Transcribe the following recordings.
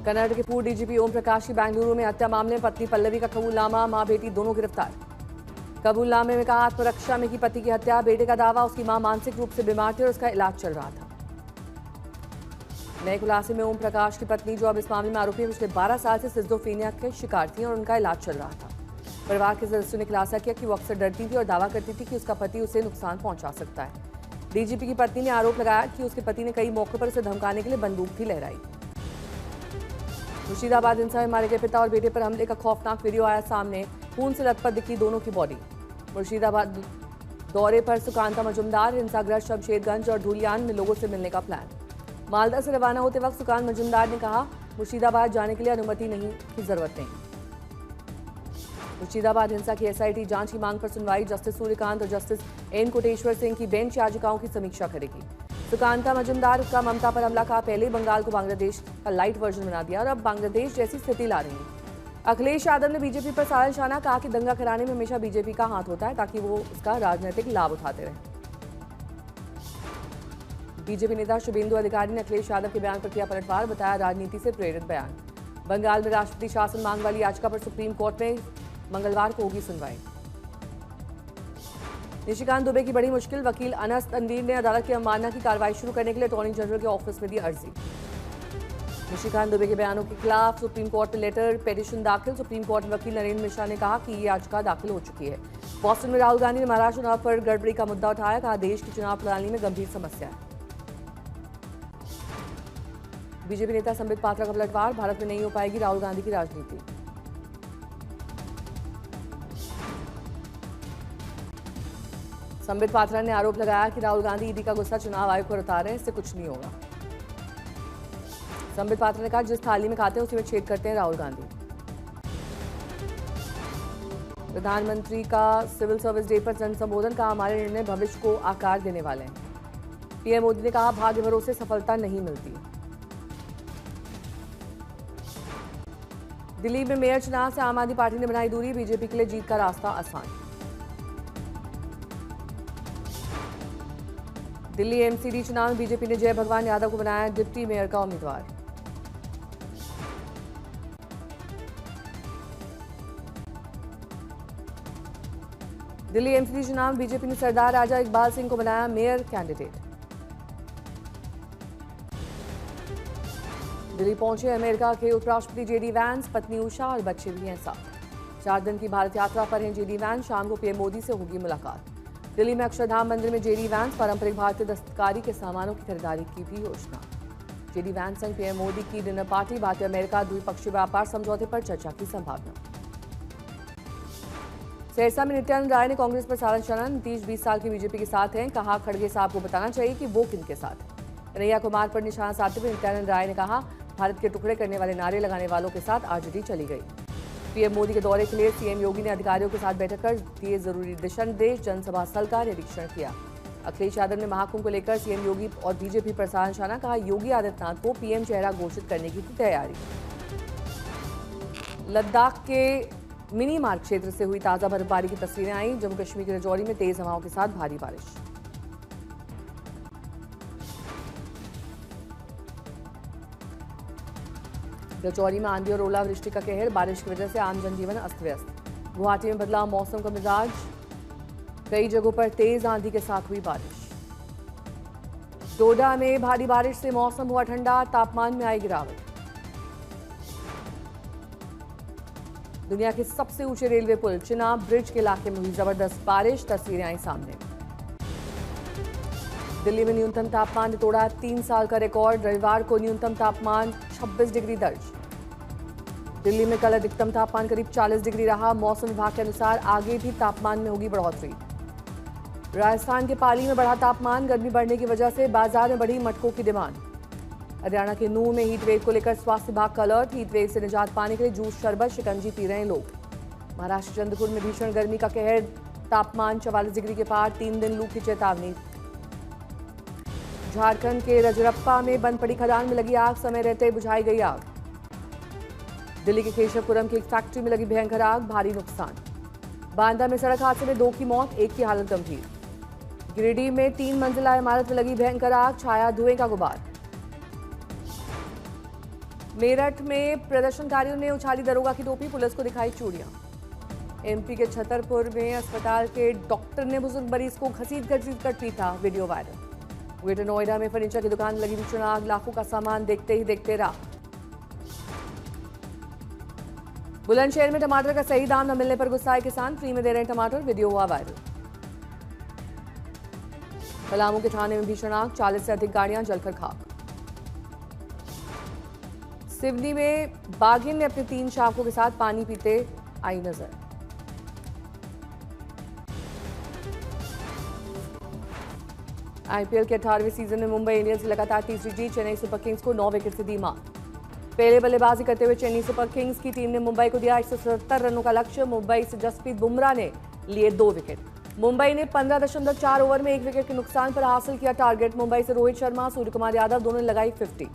कर्नाटक के पूर्व डीजीपी ओम प्रकाश की बेंगलुरु में हत्या मामले में पत्नी पल्लवी का कबूलनामा, मां बेटी दोनों गिरफ्तार। कबूलनामे में कहा आत्मरक्षा में की पति की हत्या। बेटे का दावा उसकी मां मानसिक रूप से बीमार थी और उसका इलाज चल रहा था। नए खुलासे में ओम प्रकाश की पत्नी, जो अब इस मामले में आरोपी है, पिछले 12 साल से सिजोफ्रेनिया के शिकार थी और उनका इलाज चल रहा था। परिवार के सदस्यों ने खुलासा किया कि वो अक्सर डरती थी और दावा करती थी कि उसका पति उसे नुकसान पहुंचा सकता है। डीजीपी की पत्नी ने आरोप लगाया कि उसके पति ने कई मौकों पर उसे धमकाने के लिए बंदूक भी लहराई। मुर्शिदाबाद हिंसा में मारे गए पिता और बेटे पर हमले का खौफनाक वीडियो आया सामने। खून से लथपथ दिखी दोनों की बॉडी। मुर्शिदाबाद दौरे पर सुकांता मजुमदार, हिंसाग्रस्त शमशेरगंज और धुलियान में लोगों से मिलने का प्लान। मालदा से रवाना होते वक्त सुकांत मजुमदार ने कहा मुर्शिदाबाद जाने के लिए अनुमति नहीं की जरूरत नहीं। मुर्शिदाबाद हिंसा की एसआईटी जांच की मांग पर सुनवाई। जस्टिस सूर्यकांत और जस्टिस एन कोटेश्वर सिंह की बेंच याचिकाओं की समीक्षा करेगी। सुकांता मजुमदार का ममता पर हमला, कहा पहले बंगाल को बांग्लादेश का लाइट वर्जन बना दिया और अब बांग्लादेश जैसी स्थिति ला रही है। अखिलेश यादव ने बीजेपी पर साधा निशाना, कहा कि दंगा कराने में हमेशा बीजेपी का हाथ होता है ताकि वो उसका राजनीतिक लाभ उठाते रहे। बीजेपी नेता शुभेंदु अधिकारी ने अखिलेश यादव के बयान पर किया पलटवार, बताया राजनीति से प्रेरित बयान। बंगाल में राष्ट्रपति शासन मांग वाली याचिका पर सुप्रीम कोर्ट में मंगलवार को होगी सुनवाई। निशिकांत दुबे की बड़ी मुश्किल, वकील अनस तनवीर ने अदालत की अवमानना की कार्रवाई शुरू करने के लिए अटॉर्नी जनरल के ऑफिस में दी अर्जी। निशिकांत दुबे के बयानों के खिलाफ सुप्रीम कोर्ट में लेटर पेटिशन दाखिल। सुप्रीम कोर्ट में वकील नरेंद्र मिश्रा ने कहा कि ये याचिका दाखिल हो चुकी है। बॉस्टन में राहुल गांधी ने महाराष्ट्र चुनाव पर गड़बड़ी का मुद्दा उठाया, कहा देश की चुनाव प्रणाली में गंभीर समस्या है। बीजेपी नेता संबित पात्रा का पलटवार, भारत में नहीं हो पाएगी राहुल गांधी की राजनीति। संबित पात्रा ने आरोप लगाया कि राहुल गांधी ईडी का गुस्सा चुनाव आयोग पर उतार रहे हैं, इससे कुछ नहीं होगा। संबित पात्रा ने कहा जिस थाली में खाते हैं उसी में छेद करते हैं राहुल गांधी। प्रधानमंत्री का सिविल सर्विस डे पर जन संबोधन, कहा हमारे निर्णय भविष्य को आकार देने वाले हैं। पीएम मोदी ने कहा भाग्य भरोसे सफलता नहीं मिलती। दिल्ली में मेयर चुनाव से आम आदमी पार्टी ने बनाई दूरी, बीजेपी के लिए जीत का रास्ता आसान। दिल्ली एमसीडी चुनाव में बीजेपी ने जय भगवान यादव को बनाया डिप्टी मेयर का उम्मीदवार। दिल्ली एमसीडी चुनाव में बीजेपी ने सरदार राजा इकबाल सिंह को बनाया मेयर कैंडिडेट। दिल्ली पहुंचे अमेरिका के उपराष्ट्रपति जेडी वैंस, पत्नी उषा और बच्चे भी हैं साथ। 4 दिन की भारत यात्रा पर हैं जेडी वैंस, शाम को पीएम मोदी से होगी मुलाकात। दिल्ली में अक्षरधाम मंदिर में जेडी वैंस पारंपरिक भारतीय दस्तकारी के सामानों की खरीदारी की भी योजना। जेडी वैंस संग पीएम मोदी की डिनर पार्टी, भारतीय अमेरिका द्विपक्षीय व्यापार समझौते पर चर्चा की संभावना। सिरसा में नित्यानंद राय ने कांग्रेस पर साधा निशाना, नीतीश 20 साल की बीजेपी के साथ हैं, कहा खड़गे साहब को बताना चाहिए कि वो किनके साथ है। कन्हैया कुमार पर निशाना साधते हुए नित्यानंद राय ने कहा भारत के टुकड़े करने वाले नारे लगाने वालों के साथ आरजेडी चली गई। पीएम मोदी के दौरे के लिए सीएम योगी ने अधिकारियों के साथ बैठक कर दिए जरूरी दिशा निर्देश, जनसभा स्थल का निरीक्षण किया। अखिलेश यादव ने महाकुंभ को लेकर सीएम योगी और बीजेपी पर साधा निशाना, कहा योगी आदित्यनाथ को पीएम चेहरा घोषित करने की तैयारी। लद्दाख के मिनी मार्ग क्षेत्र से हुई ताजा बर्फबारी की तस्वीरें आई। जम्मू कश्मीर के राजौरी में तेज हवाओं के साथ भारी बारिश। राजौरी में आंधी और ओलावृष्टि का कहर, बारिश की वजह से आम जनजीवन अस्त व्यस्त। गुवाहाटी में बदला मौसम का मिजाज, कई जगहों पर तेज आंधी के साथ हुई बारिश। डोडा में भारी बारिश से मौसम हुआ ठंडा, तापमान में आई गिरावट। दुनिया के सबसे ऊंचे रेलवे पुल चिनाब ब्रिज के इलाके में हुई जबरदस्त बारिश, तस्वीरें आई सामने। दिल्ली में न्यूनतम तापमान ने तोड़ा 3 साल का रिकॉर्ड, रविवार को न्यूनतम तापमान 26 डिग्री दर्ज। दिल्ली में कल अधिकतम तापमान करीब 40 डिग्री रहा। मौसम विभाग के अनुसार आगे भी तापमान में होगी बढ़ोतरी। राजस्थान के पाली में बढ़ा तापमान, गर्मी बढ़ने की वजह से बाजार में बढ़ी मटकों की डिमांड। हरियाणा के नूंह में हीटवेव को लेकर स्वास्थ्य विभाग का अलर्ट, हीटवेव से निजात पाने के लिए जूस, शरबत, शिकंजी पी रहे हैं लोग। महाराष्ट्र चंद्रपुर में भीषण गर्मी का कहर, तापमान 44 डिग्री के पार, 3 दिन लू की चेतावनी। झारखंड के रजरप्पा में बंद पड़ी खदान में लगी आग, समय रहते बुझाई गई आग। दिल्ली के केशवपुरम की एक फैक्ट्री में लगी भयंकर आग, भारी नुकसान। बांदा में सड़क हादसे में 2 की मौत, 1 की हालत गंभीर। गिरिडीह में 3 मंजिला इमारत में लगी भयंकर आग, छाया धुएं का गुबार। मेरठ में प्रदर्शनकारियों ने उछाली दरोगा की टोपी, पुलिस को दिखाई चूड़ियां। एमपी के छतरपुर में अस्पताल के डॉक्टर ने बुजुर्ग मरीज को घसीट कर पीटा, वीडियो वायरल। ग्रेटर नोएडा में फर्नीचर की दुकान लगी भीषण आग, लाखों का सामान देखते ही देखते राख। बुलंदशहर में टमाटर का सही दाम न मिलने पर गुस्साए किसान, फ्री में दे रहे हैं टमाटर, वीडियो हुआ वायरल। पलामू के थाने में भीषण आग, 40 से अधिक गाड़ियां जलकर खाक। सिवनी में बाघिन ने अपने 3 शावकों के साथ पानी पीते आई नजर। आईपीएल के 18वें सीजन में मुंबई इंडियंस की लगातार तीसरी जीत, चेन्नई सुपर किंग्स को 9 विकेट से दी मात। पहले बल्लेबाजी करते हुए चेन्नई सुपर किंग्स की टीम ने मुंबई को दिया 177 रनों का लक्ष्य। मुंबई से जसप्रीत बुमराह ने लिए 2 विकेट। मुंबई ने 15.4 ओवर में 1 विकेट के नुकसान पर हासिल किया टारगेट। मुंबई से रोहित शर्मा, सूर्य कुमार यादव दोनों ने लगाई 50।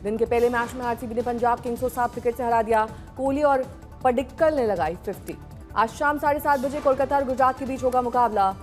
दिन के पहले मैच में आरसीबी ने पंजाब किंग्स को 7 विकेट से हरा दिया। कोहली और पडिक्कल ने लगाई 50। आज शाम 7:30 बजे कोलकाता और गुजरात के बीच होगा मुकाबला।